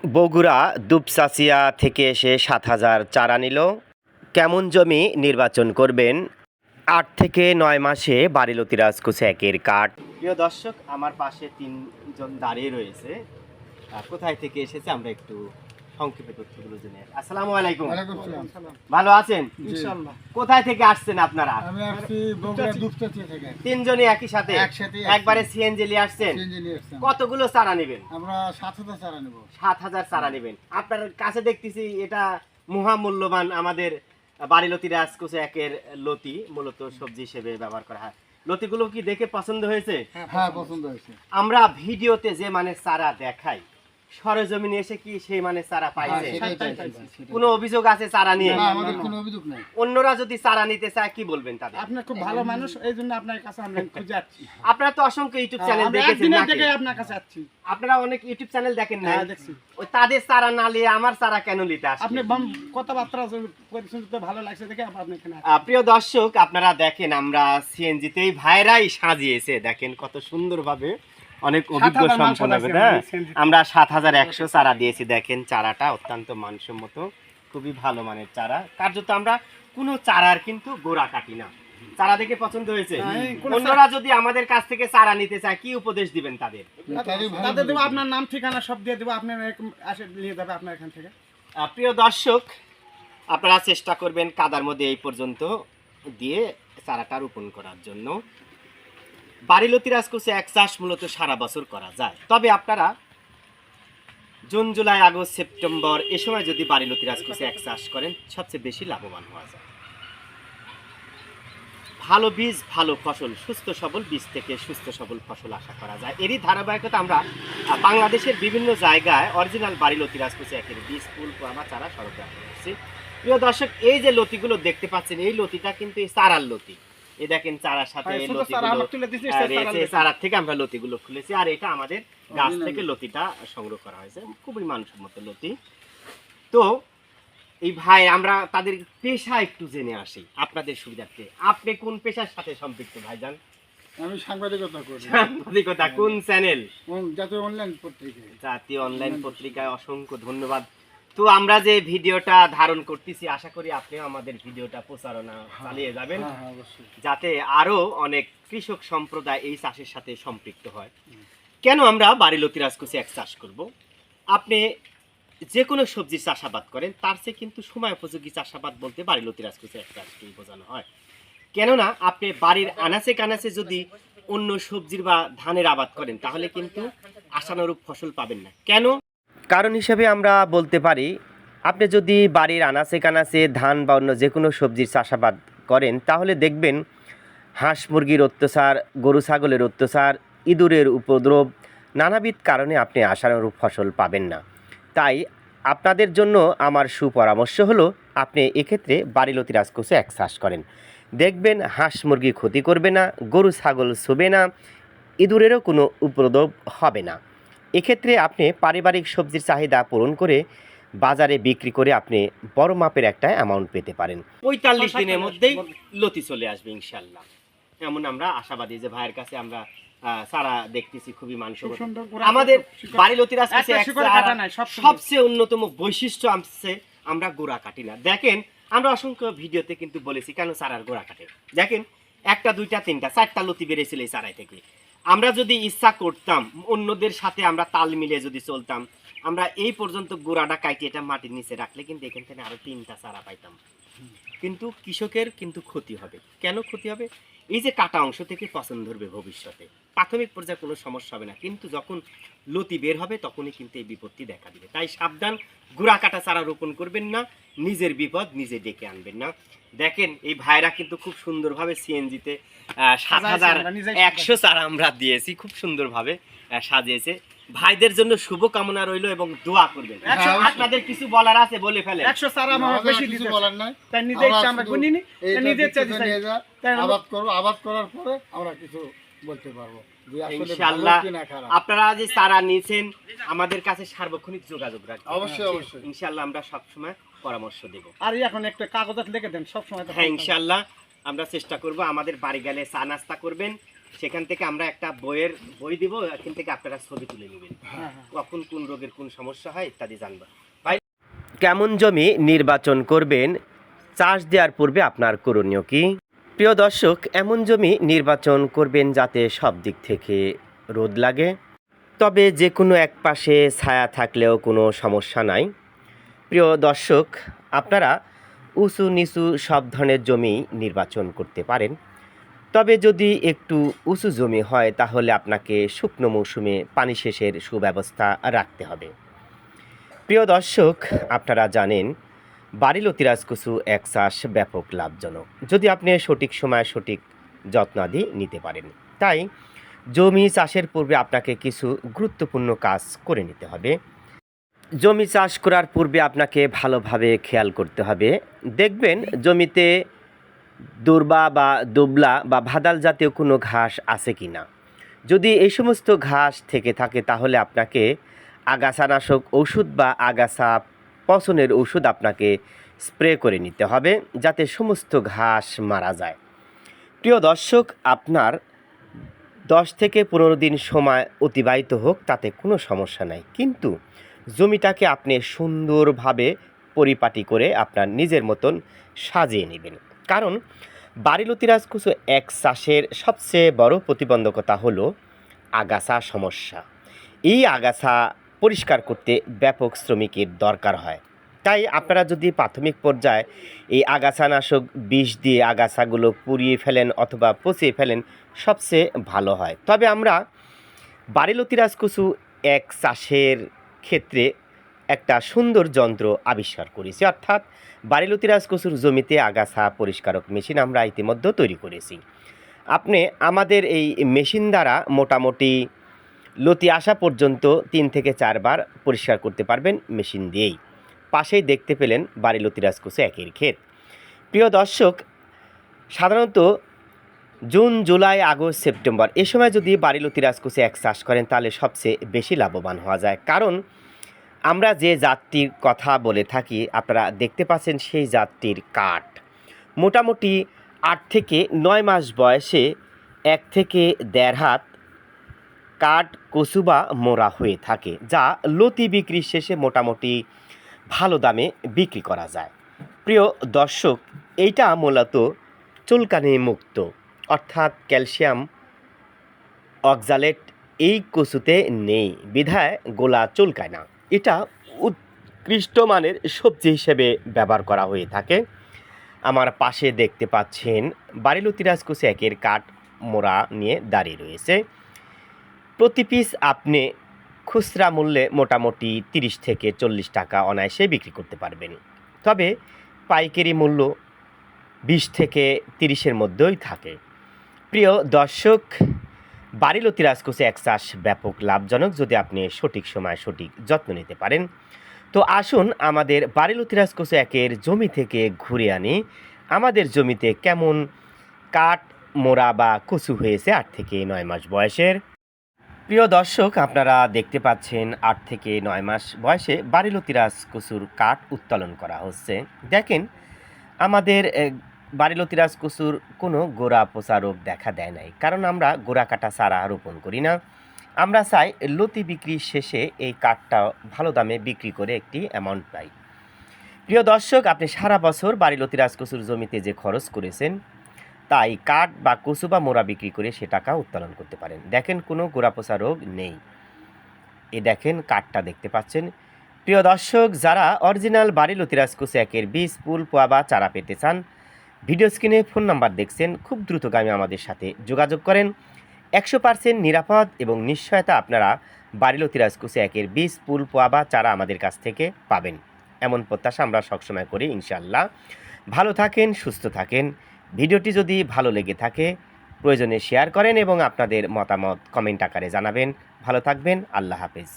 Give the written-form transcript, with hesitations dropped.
বগুড়া দুপচাচিয়া থেকে এসে ৭,০০০ চারা নিল। কেমন জমি নির্বাচন করবেন? ৮ থেকে ৯ মাসে বারিলতি রাজকুচি একের কাঠ। প্রিয় দর্শক, আমার পাশে তিনজন দাঁড়িয়ে রয়েছে। কোথায় থেকে এসেছে আমরা একটু সংক্ষেপে তথ্যগুলো জেনে। আসসালামু আলাইকুম। ভালো আছেন? ইনশাআল্লাহ। কোথায় থেকে আসছেন আপনারা? আমি আসছি বগুড়া দুপচাচিয়া থেকে। তিনজনই একই সাথে একসাথে একবারে সিএনজি নিয়ে আসছেন? কতগুলো চারা নেবেন? আমরা ৭,০০০ চারা নেব। ৭,০০০ চারা নেবেন। আপনার কাছে দেখতেছি এটা মহামূল্যবান আমাদের বারিলতি রাজকুচি একের লতি, মূলত সবজি হিসেবে ব্যবহার করা হয়। লতিগুলো কি দেখে পছন্দ হয়েছে? হ্যাঁ, পছন্দ হয়েছে। আমরা ভিডিওতে যে মানে চারা দেখাই, সরেজমিনে এসে কি সেই মানে চারা পাইছে? কোনো অভিযোগ আছে চারা নিয়ে? না, আমাদের কোনো অভিযোগ নাই। অন্যরা যদি চারা নিতে চায় কি বলবেন তাদের? আপনি খুব ভালো মানুষ, এইজন্য আপনার কাছে আমরা খুঁজে আসছি। আপনারা তো অসংখ্য ইউটিউব চ্যানেল আমরা দেখেছেন একদিনের নাকি? থেকে আপনার কাছে আসছি। আপনারা অনেক ইউটিউব চ্যানেল দেখেন না? হ্যাঁ, দেখছি। ওই তাদের চারা না নিয়ে আমার চারা কেন নিতে আসছেন? আপনি কথাবার্তা শুনতে ভালো লাগছে দেখে আপনি এখানে আসছেন। প্রিয় দর্শক, আপনারা দেখেন আমরা সিএনজিতেই ভাইরাই সাজিয়েছে, দেখেন কত সুন্দরভাবে, অনেক অভিজ্ঞ ৭,০০০ মাল সম্পন্ন। ফলাইছে হ্যাঁ, আমাদের CNG তে। আমরা ৭,১০০ চারা দিয়েছি। দেখেন চারাটা অত্যন্ত মানসম্মত, খুবই ভালো মানের চারা। কার্যত আমরা কোনো চারার কিন্তু গোড়া কাটি না। চারা দেখে পছন্দ হয়েছে? অন্যরা যদি আমাদের কাছ থেকে চারা নিতে চায় কি উপদেশ দিবেন তাদের? তাদের দেবো আপনার নাম ঠিকানা সব দিয়ে দেবো, আপনি আসে নিয়ে যাবে আপনার এখান থেকে। প্রিয় দর্শক, আপনারা চেষ্টা করবেন কাদার মধ্যে এই পর্যন্ত দিয়ে চারাটা রোপণ করার জন্য। বারিলতি রাজকুচি এক চাষ মূলত সারা বছর করা যায়, তবে আপনারা জুন, জুলাই, আগস্ট, সেপ্টেম্বর এ সময় যদি বারিলতি রাজকুচি এক চাষ করেন সবচেয়ে বেশি লাভবান হওয়া যায়। ভালো বীজ, ভালো ফসল, সুস্থ সবল বীজ থেকে সুস্থ সবল ফসল আশা করা যায়। এরই ধারাবাহিকতা আমরা বাংলাদেশের বিভিন্ন জায়গায় অরিজিনাল বারিলতি রাজকুচি একের বীজ, ফুল, পোয়া, চারা সরবরাহ করছি। প্রিয় দর্শক, এই যে লতিগুলো দেখতে পাচ্ছেন, এই লতিটা কিন্তু এই চারার লতি। এই দেখেন চারার সাথে এই লতিগুলো, চারার থেকে আমরা লতিগুলো খুলেছি, আর এটা আমাদের গাছ থেকে লতিটা সংগ্রহ করা হয়েছে। খুবই মানসম্মত লতি। তো এই ভাই, আমরা তাদের পেশা একটু জেনে আসি আপনাদের সুবিধার্থে। আপনি কোন পেশার সাথে সম্পৃক্ত ভাইজান? আমি সাংবাদিকতা করি। সাংবাদিকতা কোন চ্যানেল? জাতীয় অনলাইন পত্রিকায়। জাতীয় অনলাইন পত্রিকায়, অসংখ্য ধন্যবাদ। তো আমরা যে ভিডিওটা ধারণ করতেছি, আশা করি আপনিও আমাদের ভিডিওটা প্রচারণা চালিয়ে যাবেন, যাতে আরো অনেক কৃষক সম্প্রদায় এই চাষের সাথে সম্পৃক্ত হয়। কেন আমরা বারিলতি রাজকুচি এক চাষ করব? আপনি যে কোনো সবজির চাষাবাদ করেন, তার চেয়ে কিন্তু সময় উপযোগী চাষাবাদ বলতে বারিলতি রাজকুচি এক চাষকেই বোঝানো হয়। কেননা আপনি বাড়ির আনাচে কানাচে যদি অন্য সবজির বা ধানের আবাদ করেন, তাহলে কিন্তু আশানুরূপ ফসল পাবেন না। কেন? কারণ হিসেবে আমরা বলতে পারি, আপনি যদি বাড়ির আনাচে কানাচে ধান বা অন্য যে কোনো সবজির চাষাবাদ করেন, তাহলে দেখবেন হাঁস মুরগির অত্যাচার, গরু ছাগলের অত্যাচার, ইঁদুরের উপদ্রব, নানাবিধ কারণে আপনি আশানুরূপ ফসল পাবেন না। তাই আপনাদের জন্য আমার সুপরামর্শ হলো, আপনি এক্ষেত্রে বারিলতি রাজকুচি এক চাষ করেন। দেখবেন হাঁস মুরগি ক্ষতি করবে না, গরু ছাগল ছুবে না, ইঁদুরেরও কোনো উপদ্রব হবে না। এক্ষেত্রে আপনি পারিবারিক সবজির চাহিদা পূরণ করে বাজারে বিক্রি করে আপনি বড় মাপের একটা অ্যামাউন্ট পেতে পারেন। ৪৫ দিনের মধ্যেই লতি চলে আসবে ইনশাল্লাহ, এমন আমরা আশাবাদী। যে ভাইয়ের কাছে আমরা চারা দেখতেছি খুবই মানসম্মত। আমাদের বারিলতি রাজকুচি সবচেয়ে অন্যতম বৈশিষ্ট্য আছে, আমরা গোড়া কাটি না। দেখেন, আমরা অসংখ্য ভিডিওতে কিন্তু বলেছি কেন চারার গোড়া কাটে। দেখেন, একটা, দুইটা, তিনটা, চারটা লতি বেড়েছিল এই চারাই থেকে। আমরা যদি ইচ্ছা করতাম, অন্যদের সাথে আমরা তাল মিলিয়ে যদি চলতাম, আমরা এই পর্যন্ত গোড়াটা কাটি এটা মাটির নিচে রাখলে কিন্তু এখান থেকে আরো 3টা চারা পাইতাম। কিন্তু কৃষকের কিন্তু ক্ষতি হবে। কেন ক্ষতি হবে? এই যে কাটা অংশ থেকে পচন ধরবে ভবিষ্যতে। প্রাথমিক পর্যায়ে কোনো সমস্যা হবে না, কিন্তু যখন লতি বের হবে তখনই কিন্তু এই বিপত্তি দেখা দিবে। তাই সাবধান, গোড়া কাটা চারা রোপণ করবেন না, নিজের বিপদ নিজে ডেকে আনবেন না। দেখেন, এই ভাইরা কিন্তু খুব সুন্দরভাবে সিএনজিতে ৭,১০০ চারা আমরা দিয়েছি, খুব সুন্দরভাবে সাজিয়েছে। ভাইদের জন্য শুভ কামনা রইল এবং দোয়া করবেন। আপনাদের কিছু বলার আছে বলে ফেলেন। ১০০ চারা আমার বেশি কিছু বলার নাই, তাই নিজে ইচ্ছা আমরা গুনিনি, নিজে ইচ্ছা নিয়ে যা আবাদ করব, আবাদ করার পরে আমরা কিছু বলতে পারবো যে আসলে ইনশাআল্লাহ। আপনারা যে চারা নিয়েছেন, আমাদের কাছে সার্বক্ষণিক যোগাযোগ রাখবেন। অবশ্যই অবশ্যই, ইনশাআল্লাহ আমরা সব সময় পরামর্শ দেব। আর এখন একটা কাগজে লিখে দেন সব সময়। হ্যাঁ, ইনশাআল্লাহ আমরা চেষ্টা করব। আমাদের বাড়ি গেলে চা নাস্তা করবেন, সেখান থেকে আমরা একটা বই দিব, এখান থেকে আপনারা ছবি তুলে নেবেন, হ্যাঁ কখন কোন রোগের কোন সমস্যা হয় ইত্যাদি জানবা। ভাই, কেমন জমি নির্বাচন করবেন, চাষ দেওয়ার পূর্বে আপনার করণীয় কি? প্রিয় দর্শক, এমন জমি নির্বাচন করবেন যাতে সব দিক থেকে রোদ লাগে, তবে যে কোনো এক পাশে ছায়া থাকলেও কোনো সমস্যা নাই। প্রিয় দর্শক, আপনারা উঁচু নিচু সব ধরনের জমি নির্বাচন করতে পারেন, তবে যদি একটু উঁচু জমি হয় তাহলে আপনাকে শুকনো মৌসুমে পানি সেচের সুব্যবস্থা রাখতে হবে। প্রিয় দর্শক, আপনারা জানেন বাড়ি লতিরাজ কচু এক চাষ ব্যাপক লাভজনক যদি আপনি সঠিক সময়ে সঠিক যত্নাদি নিতে পারেন। তাই জমি চাষের পূর্বে আপনাকে কিছু গুরুত্বপূর্ণ কাজ করে নিতে হবে। জমি চাষ করার পূর্বে আপনাকে ভালোভাবে খেয়াল করতে হবে, দেখবেন জমিতে দুর্বা বা দুবলা বা ভাদাল জাতীয় কোনো ঘাস আছে কি না। যদি এই সমস্ত ঘাস থেকে থাকে তাহলে আপনাকে আগাছানাশক ওষুধ বা আগাছা পচনের ওষুধ আপনাকে স্প্রে করে নিতে হবে যাতে সমস্ত ঘাস মারা যায়। প্রিয় দর্শক, আপনার 10 থেকে 15 দিন সময় অতিবাহিত হোক তাতে কোনো সমস্যা নাই, কিন্তু জমিটাকে আপনি সুন্দরভাবে পরিপাটি করে আপনার নিজের মতন সাজিয়ে নেবেন। কারণ বাড়ি লতিরাজ কচু এক চাষের সবচেয়ে বড় প্রতিবন্ধকতা হলো আগাছা সমস্যা। এই আগাছা পরিষ্কার করতে ব্যাপক শ্রমিকের দরকার হয়। তাই আপনারা যদি প্রাথমিক পর্যায়ে এই আগাছানাশক বিষ দিয়ে আগাছাগুলো পুড়িয়ে ফেলেন অথবা পচিয়ে ফেলেন সবচেয়ে ভালো হয়। তবে আমরা বাড়ি লতিরাজ কচু এক চাষের ক্ষেত্রে একটা সুন্দর যন্ত্র আবিষ্কার করেছি, অর্থাৎ বাড়ি লতিরাজ কচুর জমিতে আগাছা পরিষ্কারক মেশিন আমরা ইতিমধ্যে তৈরি করেছি। আপনি আমাদের এই মেশিন দ্বারা মোটামুটি লতি আসা পর্যন্ত 3 থেকে 4 বার পরিষ্কার করতে পারবেন মেশিন দিয়েই। পাশেই দেখতে পেলেন বাড়ি লতিরাজ কচু একের ক্ষেত। প্রিয় দর্শক, সাধারণত জুন জুলাই আগস্ট সেপ্টেম্বর এ সময় যদি বাড়ি লতিরাজ কচু এক চাষ করেন তাহলে সবচেয়ে বেশি লাভবান হওয়া যায়। কারণ আমরা যে জাতটির কথা বলে থাকি আপনারা দেখতে পাচ্ছেন সেই জাতটির কাঠ মোটামুটি 8 থেকে 9 মাস বয়সে 1 থেকে 1.5 হাত কাঠ কচু বা মোড়া হয়ে থাকে, যা লতি বিক্রির শেষে মোটামুটি ভালো দামে বিক্রি করা যায়। প্রিয় দর্শক, এইটা মূলত চুলকানি মুক্ত, অর্থাৎ ক্যালসিয়াম অক্সালেট এই কচুতে নেই বিধায় গোলা চুলকায় না। এটা উৎকৃষ্ট মানের সবজি হিসেবে ব্যবহার করা হয়ে থাকে। আমার পাশে দেখতে পাচ্ছেন বাড়ি লতিরাজ কচু একের কাঠ মোড়া নিয়ে দাঁড়িয়ে রয়েছে। প্রতি পিস আপনি খুচরা মূল্যে মোটামুটি 30 থেকে 40 টাকা অনায়াসে বিক্রি করতে পারবেন, তবে পাইকারি মূল্য 20 থেকে 30-এর মধ্যেই থাকে। প্রিয় দর্শক, বাড়ি লতিরাজ কচু এক চাষ ব্যাপক লাভজনক যদি আপনি সঠিক সময় সঠিক যত্ন নিতে পারেন। তো আসুন আমাদের বাড়ি লতিরাজ কচু একের জমি থেকে ঘুরে আনি আমাদের জমিতে কেমন কাঠ মোড়া বা কচু হয়েছে 8 থেকে 9 মাস বয়সের। প্রিয় দর্শক, আপনারা দেখতে পাচ্ছেন 8 থেকে 9 মাস বয়সে বাড়ি লতিরাজ কচুর কাঠ উত্তোলন করা হচ্ছে। দেখেন আমাদের বাড়ি লতিরাজ কচুর কোনো গোড়া পচা রোগ দেখা দেয় নাই, কারণ আমরা গোড়া কাটা চারা রোপণ করি না। আমরা চাই লতি বিক্রির শেষে এই কাঠটা ভালো দামে বিক্রি করে একটি অ্যামাউন্ট পাই। প্রিয় দর্শক, আপনি সারা বছর বাড়ি লতিরাজ কচুর জমিতে যে খরচ করেছেন তাই কাঠ বা কচু বা মোড়া বিক্রি করে সে টাকা উত্তোলন করতে পারেন। দেখেন কোনো গোড়া পচা রোগ নেই, এ দেখেন কাঠটা দেখতে পাচ্ছেন। প্রিয় দর্শক, যারা অরিজিনাল বাড়ি লতিরাজ কচু একের বীজ ফুল পোয়া বা চারা পেতে চান ভিডিও স্ক্রিনে ফোন নাম্বার দেখছেন, খুব দ্রুতগামী আমাদের সাথে যোগাযোগ করেন। 100% নিরাপদ এবং নিশ্চয়তা আপনারা বাড়ি লতিরাজ কচু একের বীজ ফুল পোয়া বা চারা আমাদের কাছ থেকে পাবেন, এমন প্রত্যাশা আমরা সবসময় করি ইনশাআল্লাহ। ভালো থাকেন, সুস্থ থাকেন। ভিডিওটি যদি ভালো লেগে থাকে প্রয়োজনে শেয়ার করেন এবং আপনাদের মতামত কমেন্ট আকারে জানাবেন। ভালো থাকবেন, আল্লাহ হাফেজ।